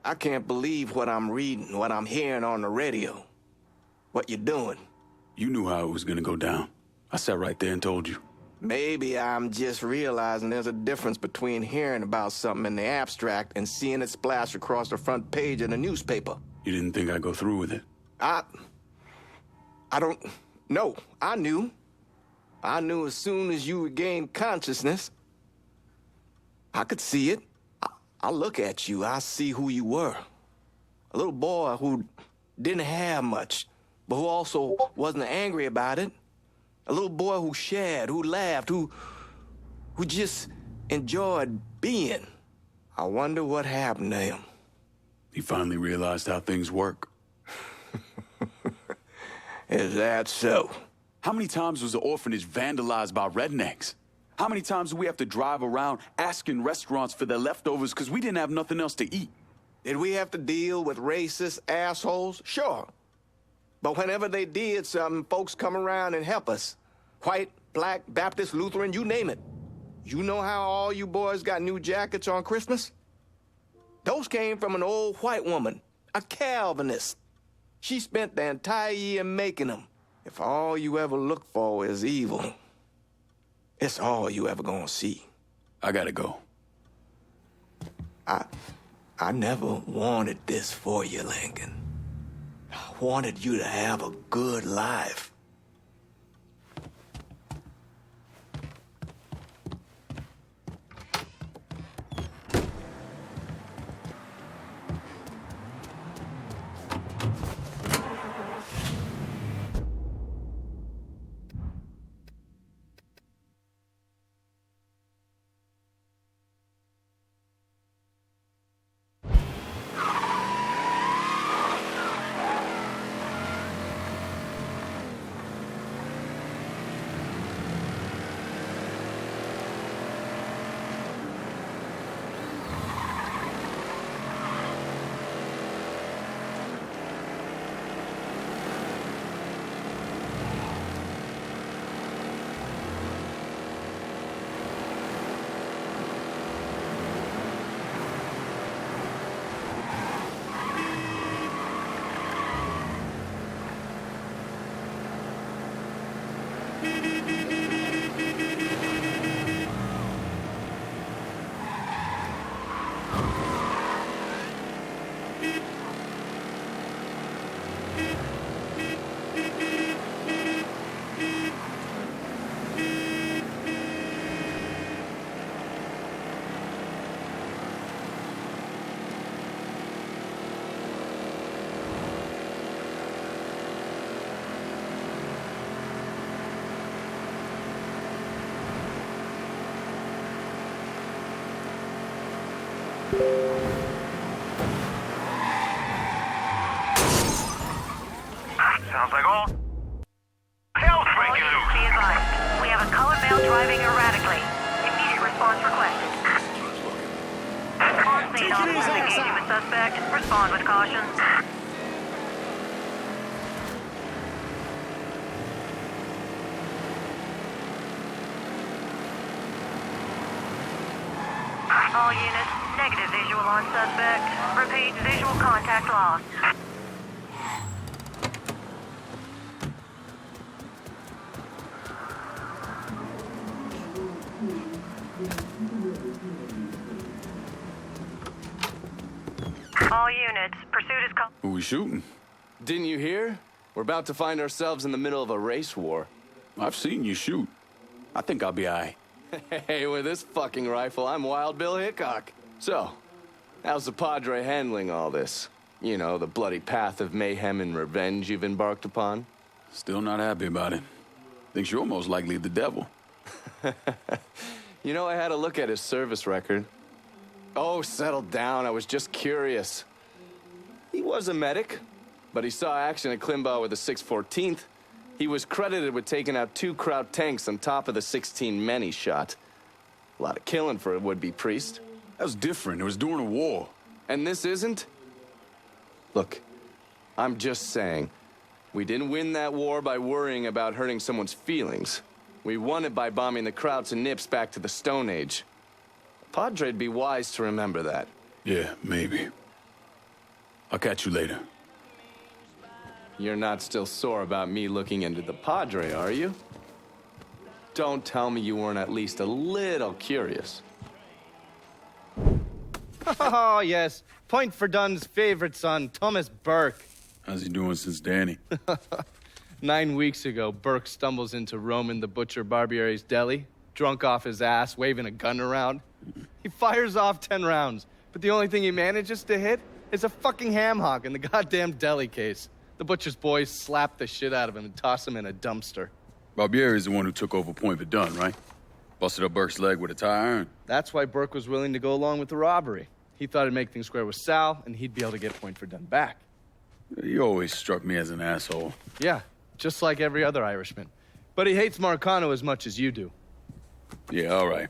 I can't believe what I'm reading, what I'm hearing on the radio. What you're doing. You knew how it was gonna go down. I sat right there and told you. Maybe I'm just realizing there's a difference between hearing about something in the abstract and seeing it splash across the front page of the newspaper. You didn't think I'd go through with it? I don't know. I knew. I knew as soon as you regained consciousness. I could see it. I look at you, I see who you were. A little boy who didn't have much, but who also wasn't angry about it. A little boy who shared, who laughed, who just enjoyed being. I wonder what happened to him. He finally realized how things work. Is that so? How many times was the orphanage vandalized by rednecks? How many times do we have to drive around asking restaurants for their leftovers because we didn't have nothing else to eat? Did we have to deal with racist assholes? Sure. But whenever they did something, folks come around and help us. White, black, Baptist, Lutheran, you name it. You know how all you boys got new jackets on Christmas? Those came from an old white woman, a Calvinist. She spent the entire year making them. If all you ever look for is evil, it's all you ever gonna see. I gotta go. I never wanted this for you, Lincoln. I wanted you to have a good life. Sounds like all hell's breaking loose. Be advised. We have a colored male driving erratically. Immediate response requested. On scene, officers engaging with suspect. Respond with caution. All units, negative visual on suspect. Repeat, visual contact lost. All units, pursuit is called. Who we shooting? Didn't you hear? We're about to find ourselves in the middle of a race war. I've seen you shoot. I think I'll be all right. Hey, with this fucking rifle, I'm Wild Bill Hickok. So, how's the Padre handling all this? You know, the bloody path of mayhem and revenge you've embarked upon? Still not happy about it. Thinks you're most likely the devil. You know, I had a look at his service record. Oh, settle down. I was just curious. He was a medic, but he saw action at Klimbaugh with the 614th. He was credited with taking out 2 Kraut tanks on top of the 16 men he shot. A lot of killing for a would-be priest. That was different. It was during a war. And this isn't? Look, I'm just saying, we didn't win that war by worrying about hurting someone's feelings. We won it by bombing the Krauts and Nips back to the Stone Age. Padre'd be wise to remember that. Yeah, maybe. I'll catch you later. You're not still sore about me looking into the Padre, are you? Don't tell me you weren't at least a little curious. Oh, yes. Point for Dunn's favorite son, Thomas Burke. How's he doing since Danny? 9 weeks ago, Burke stumbles into Roman the Butcher Barbiere's deli, drunk off his ass, waving a gun around. He fires off 10 rounds, but the only thing he manages to hit is a fucking ham hock in the goddamn deli case. The butcher's boys slap the shit out of him and toss him in a dumpster. Barbiere's the one who took over Point Verdun, right? Busted up Burke's leg with a tire iron. That's why Burke was willing to go along with the robbery. He thought it'd make things square with Sal, and he'd be able to get Point Verdun back. You always struck me as an asshole. Yeah, just like every other Irishman. But he hates Marcano as much as you do. Yeah, all right.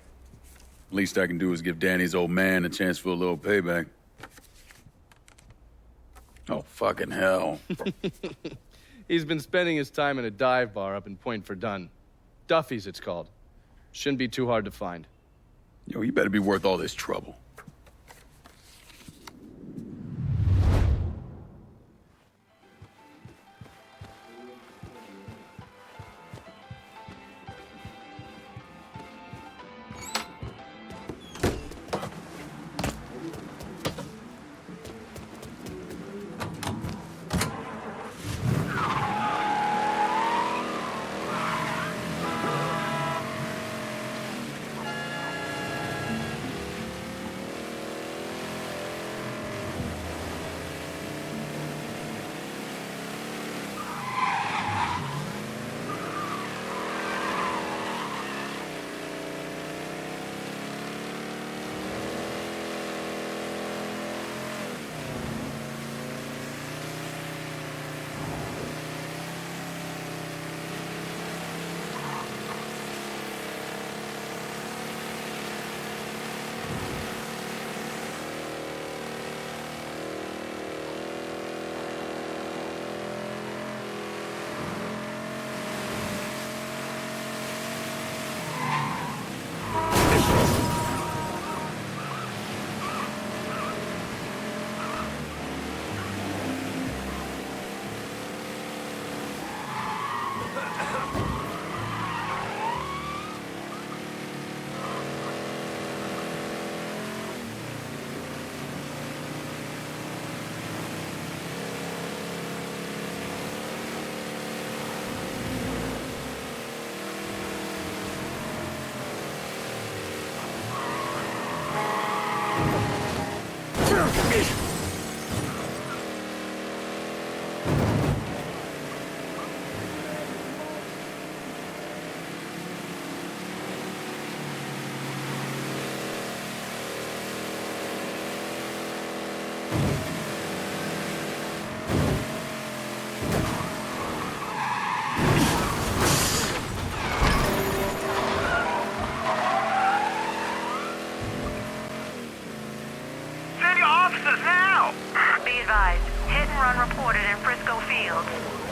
Least I can do is give Danny's old man a chance for a little payback. Oh, fucking hell. He's been spending his time in a dive bar up in Point Verdun. Duffy's, it's called. Shouldn't be too hard to find. Yo, you better be worth all this trouble.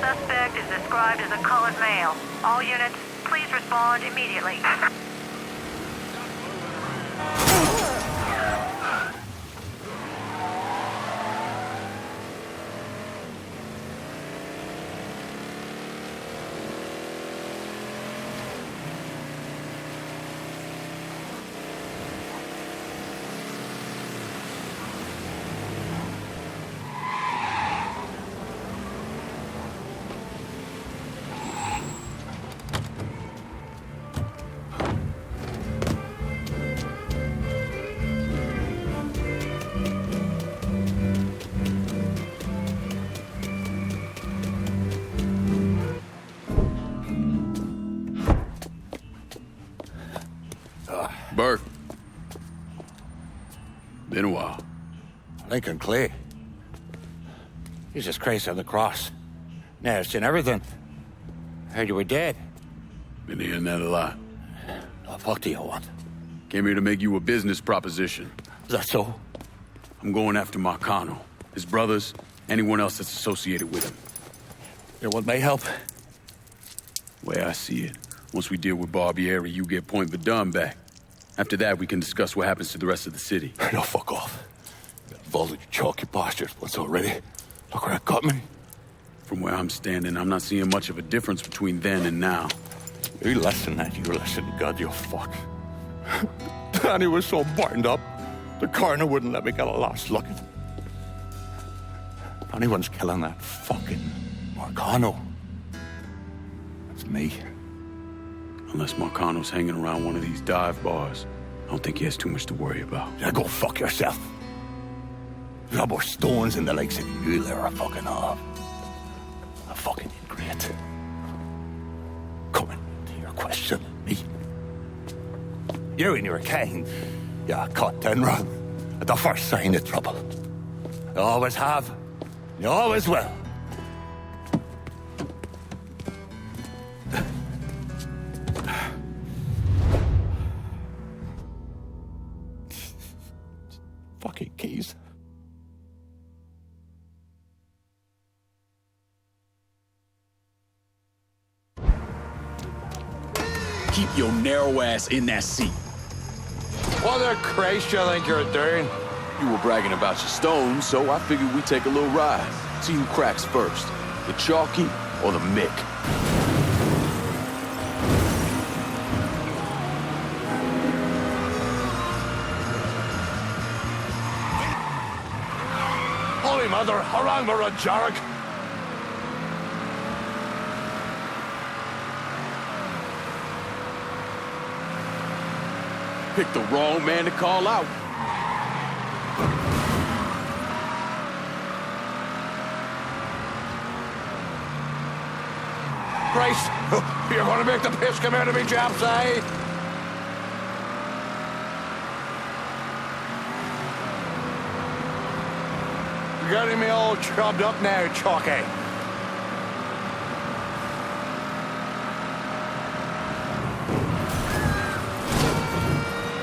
Suspect is described as a colored male. All units, please respond immediately. Burke. Been a while. Lincoln Clay. Jesus Christ on the cross. Now, I've seen everything. Heard you were dead. Been hearing that a lot. What the fuck do you want? Came here to make you a business proposition. Is that so? I'm going after Marcano, his brothers, anyone else that's associated with him. You want my help? Way I see it, once we deal with Barbieri, you get Point Verdun back. After that, we can discuss what happens to the rest of the city. No, fuck off. Volley chalky bastards once already. Look where it got me. From where I'm standing, I'm not seeing much of a difference between then and now. You listen, and you listen, God, you fuck. Danny was so burned up, the coroner wouldn't let me get a last look at him. If anyone's killing that fucking Marcano, it's me. Unless Marcano's hanging around one of these dive bars, I don't think he has too much to worry about. Yeah, go fuck yourself. There's no more stones in the likes of you there are fucking off. A fucking ingrate. Coming to your question, me. You and your kind, you caught and run at the first sign of trouble. You always have, you always will. Fucking keys. Keep your narrow ass in that seat. What the Christ you think you're doing? You were bragging about your stones, so I figured we'd take a little ride. See who cracks first, the chalky or the Mick. Holy Mother, harangue a jarg. Picked the wrong man to call out. Christ, you're gonna make the piss come out of me, chaps, eh? You're getting me all chubbed up now, Chalky.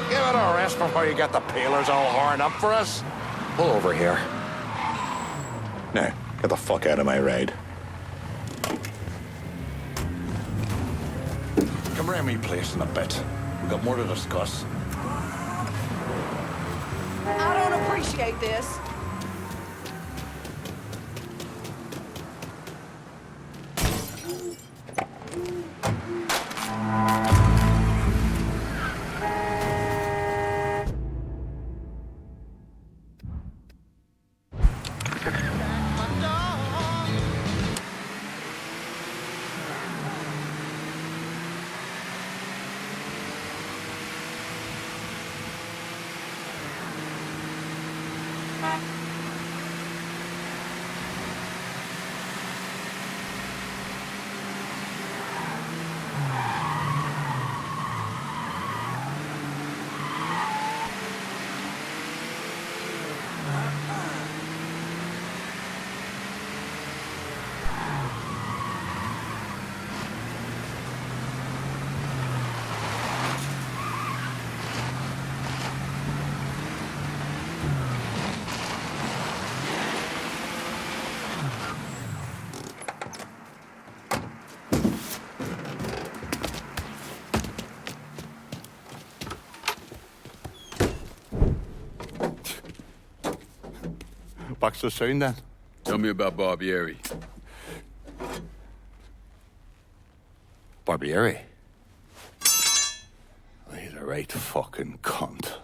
Give it a rest before you get the peelers all horned up for us. Pull over here. Now, get the fuck out of my ride. Come around me place in a bit. We've got more to discuss. I don't appreciate this. Back so soon, then? Tell me about Barbieri. Barbieri? He's a right fucking cunt.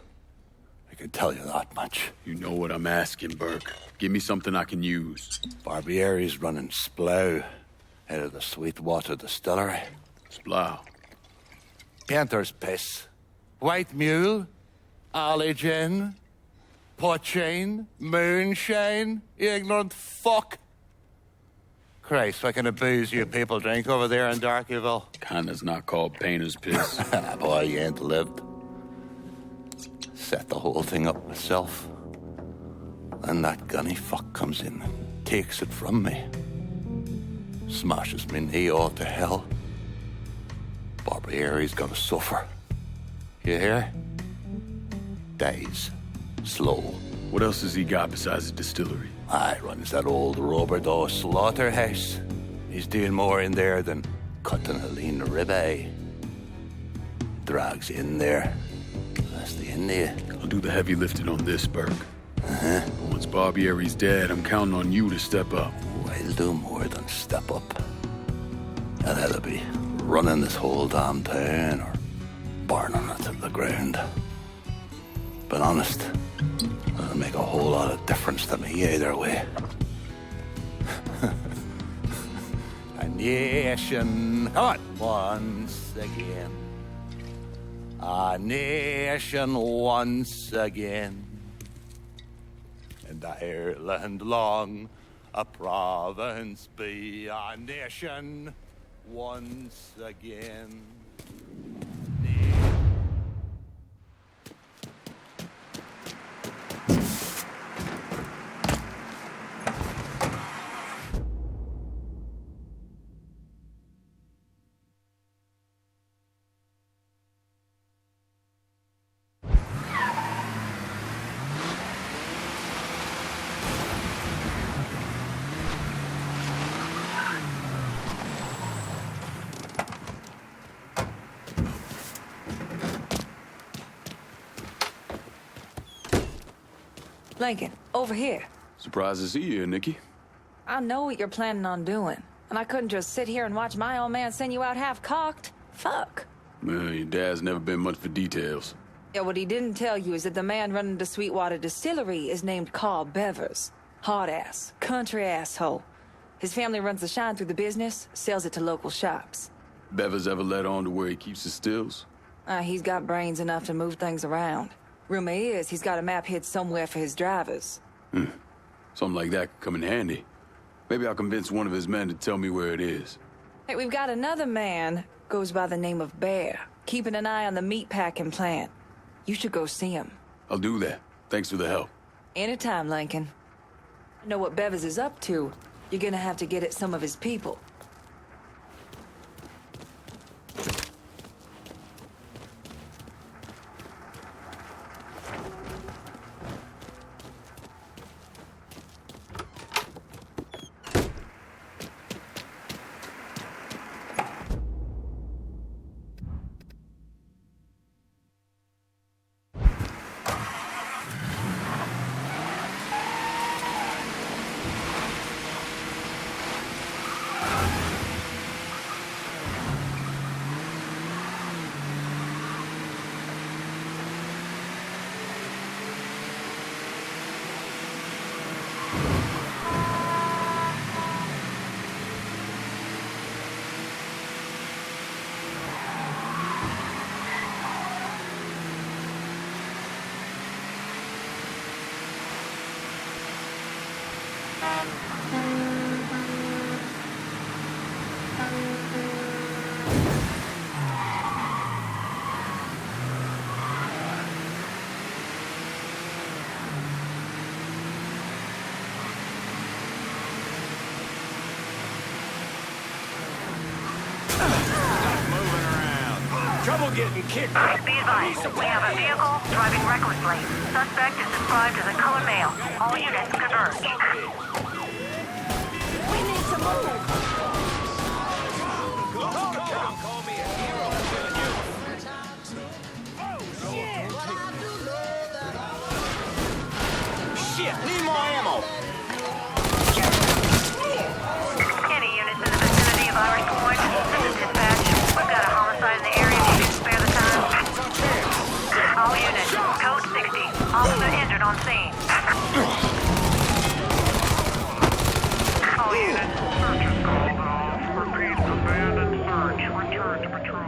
I can tell you that much. You know what I'm asking, Burke. Give me something I can use. Barbieri's running Splow out of the Sweetwater Distillery. Splow. Painter's piss. White mule. Alley gin. Poachine, moonshine, you ignorant fuck. Christ, what kind of booze you people drink over there in Darkyville? Kinda's not called painter's piss. Boy, you ain't lived. Set the whole thing up myself. Then that gunny fuck comes in and takes it from me. Smashes me knee all to hell. Barbieri's gonna suffer. You hear? Dies. Slow. What else has he got besides the distillery? Runs that old Roberto slaughterhouse. He's doing more in there than cutting a lean ribeye. Drags in there. That's the India. I'll do the heavy lifting on this, Burke. Once Barbieri's dead, I'm counting on you to step up. I'll do more than step up. I'll either be running this whole damn town or burning it to the ground. But honest, it'll make a whole lot of difference to me either way. A nation, come on, once again. A nation once again. And Ireland long, a province be, a nation once again. Lincoln, over here. Surprised to see you here, Nikki. I know what you're planning on doing, and I couldn't just sit here and watch my old man send you out half-cocked. Fuck. Well, your dad's never been much for details. Yeah, what he didn't tell you is that the man running the Sweetwater Distillery is named Carl Bevers. Hard-ass, country asshole. His family runs the shine through the business, sells it to local shops. Bevers ever let on to where he keeps his stills? He's got brains enough to move things around. Rumor is he's got a map hid somewhere for his drivers. Something like that could come in handy. Maybe I'll convince one of his men to tell me where it is. Hey, we've got another man, goes by the name of Bear, keeping an eye on the meatpacking plant. You should go see him. I'll do that. Thanks for the help. Anytime, Lincoln. I know what Bevers is up to. You're gonna have to get at some of his people. Trouble getting kicked. Be advised, we have a vehicle driving recklessly. Suspect is described as a colored male. All units converge. We need to move! Call me a hero. Shit, need more ammo. Any units in the vicinity of Irish Point, this is dispatch. We've got a homicide in the area. If you can spare the time. All units, code 60. Officer injured on scene. All units, search is called off. Repeat, abandoned search. Return to patrol.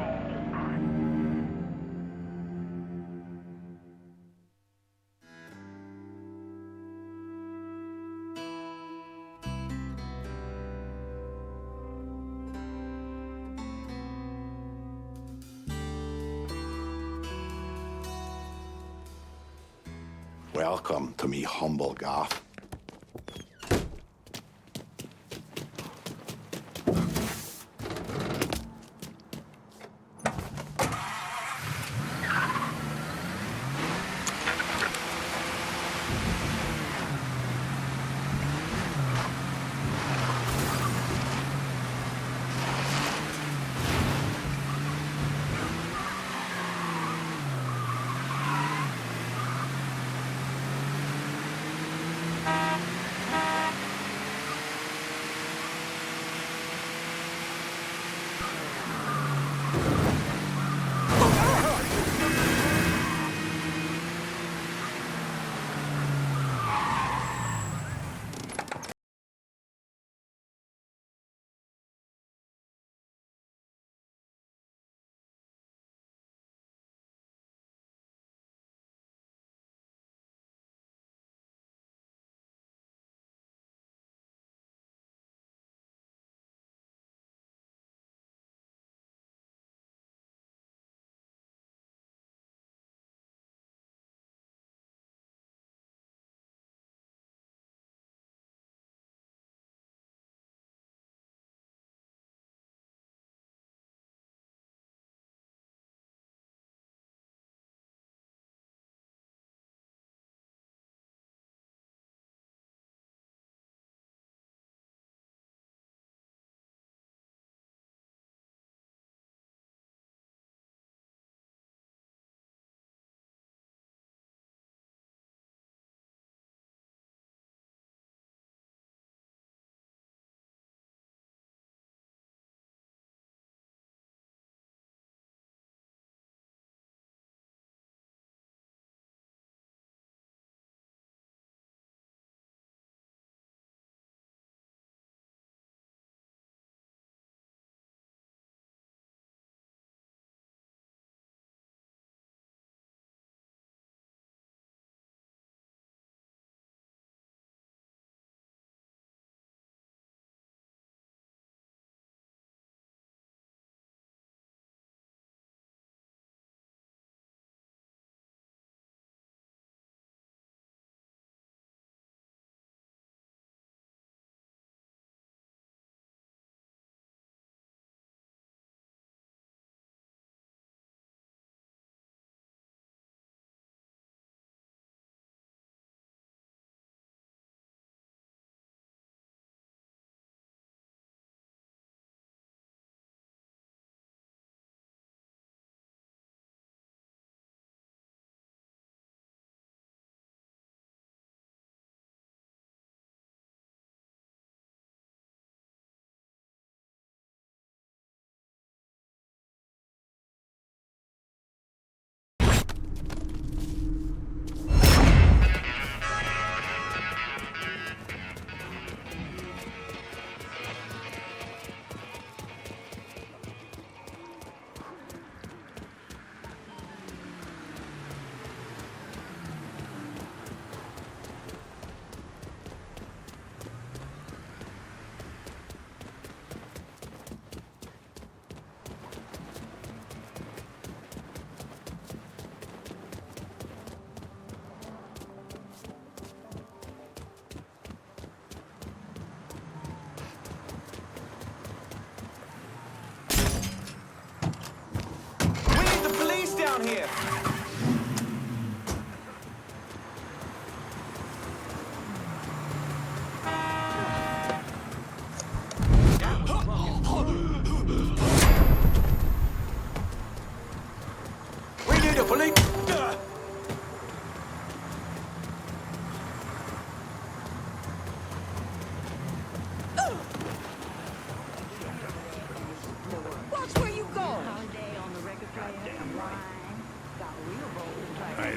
Welcome to me humble gaff.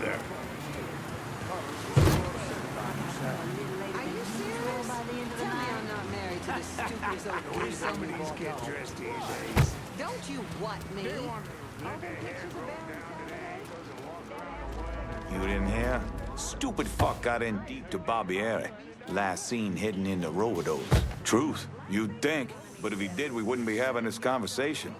there. Are you serious? Tell me I'm not married to this stupid old Some of these kids dressed these days. Don't you what me? You didn't hear? Stupid fuck got in deep to Barbieri. Last seen heading into Robidoux. Truth, you'd think. But if he did, we wouldn't be having this conversation.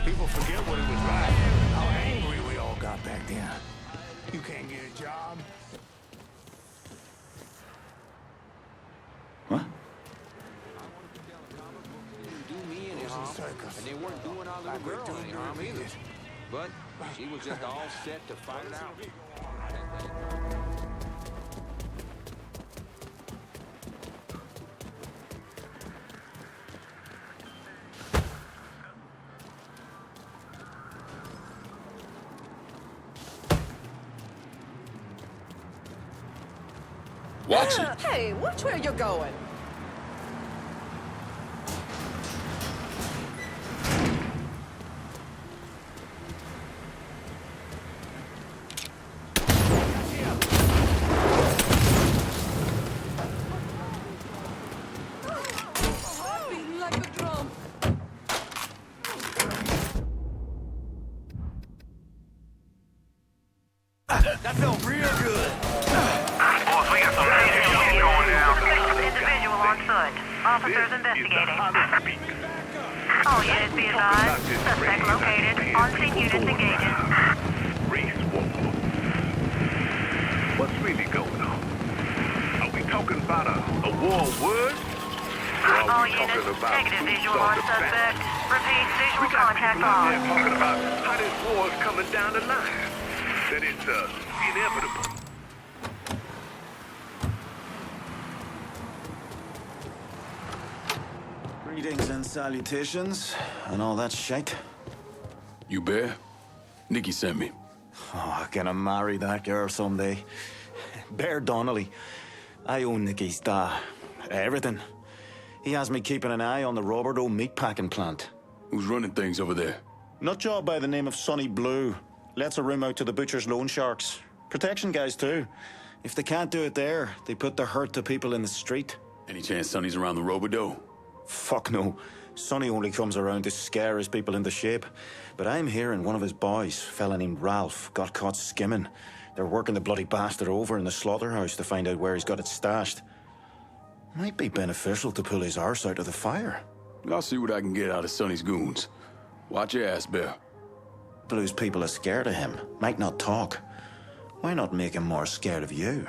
People forget what it was like. How angry we all got back then. You can't get a job. What? Do me any harm, and they weren't doing our little girl any harm either. But she was just all set to fight it out. Watch it. Hey, watch where you're going. Beating like a drum. That felt real good. Boss, we got some major shit going down. Individual on foot. Officers investigating. All units be advised. Suspect located. On-scene units engaging. Race war. What's really going on? Are we talking about a war of words? Or are All we units. talking about Negative boots visual on on the back? suspect. Repeat. We Visual got contact people out there on. talking about how this war is coming down the line. That it's inevitable. Greetings and salutations, and all that shite. You Bear? Nikki sent me. Oh, can I marry that girl someday? Bear Donnelly. I own Nicky's everything. He has me keeping an eye on the Roberto meatpacking plant. Who's running things over there? Nutjob by the name of Sonny Blue. Lets a room out to the butcher's loan sharks. Protection guys, too. If they can't do it there, they put the hurt to people in the street. Any chance Sonny's around the Robidoux? Fuck no. Sonny only comes around to scare his people into shape. But I'm hearing one of his boys, fella named Ralph, got caught skimming. They're working the bloody bastard over in the slaughterhouse to find out where he's got it stashed. Might be beneficial to pull his arse out of the fire. I'll see what I can get out of Sonny's goons. Watch your ass, Bear. Blue's people are scared of him, might not talk. Why not make him more scared of you?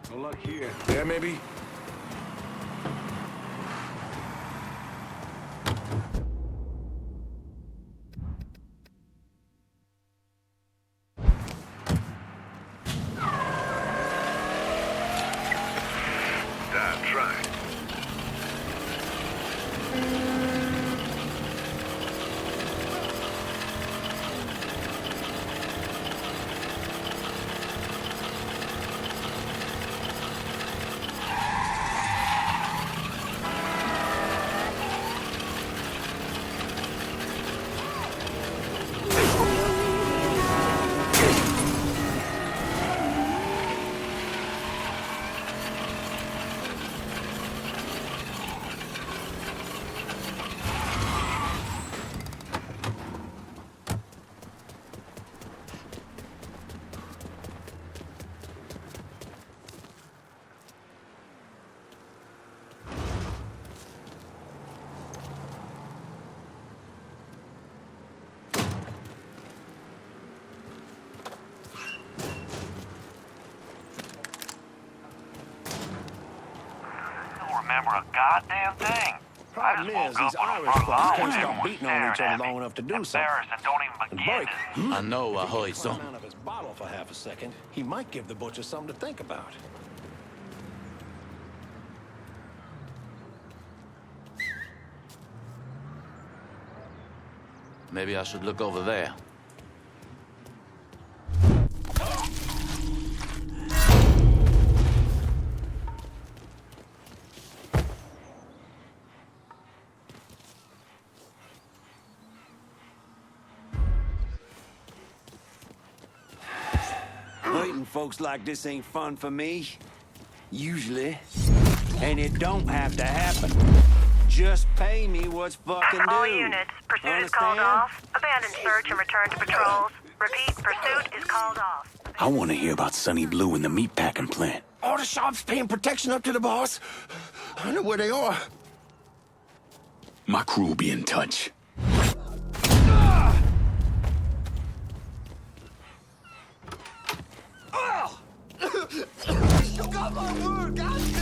No luck here. There, maybe? That's right. Remember a goddamn thing. Problem is, these Irish folks can't stop beating on each other long enough to do something. Embarrassing, don't even Mike, I know, I heard come some. out of his bottle for half a second. He might give the butcher something to think about. Maybe I should look over there. Waiting folks like this ain't fun for me. Usually. And it don't have to happen. Just pay me what's fucking due. All units, pursuit is called off. Abandon search and return to patrols. Repeat, pursuit is called off. I want to hear about Sonny Blue and the meatpacking plant. All the shops paying protection up to the boss. I know where they are. My crew will be in touch. You got my word, goddamn!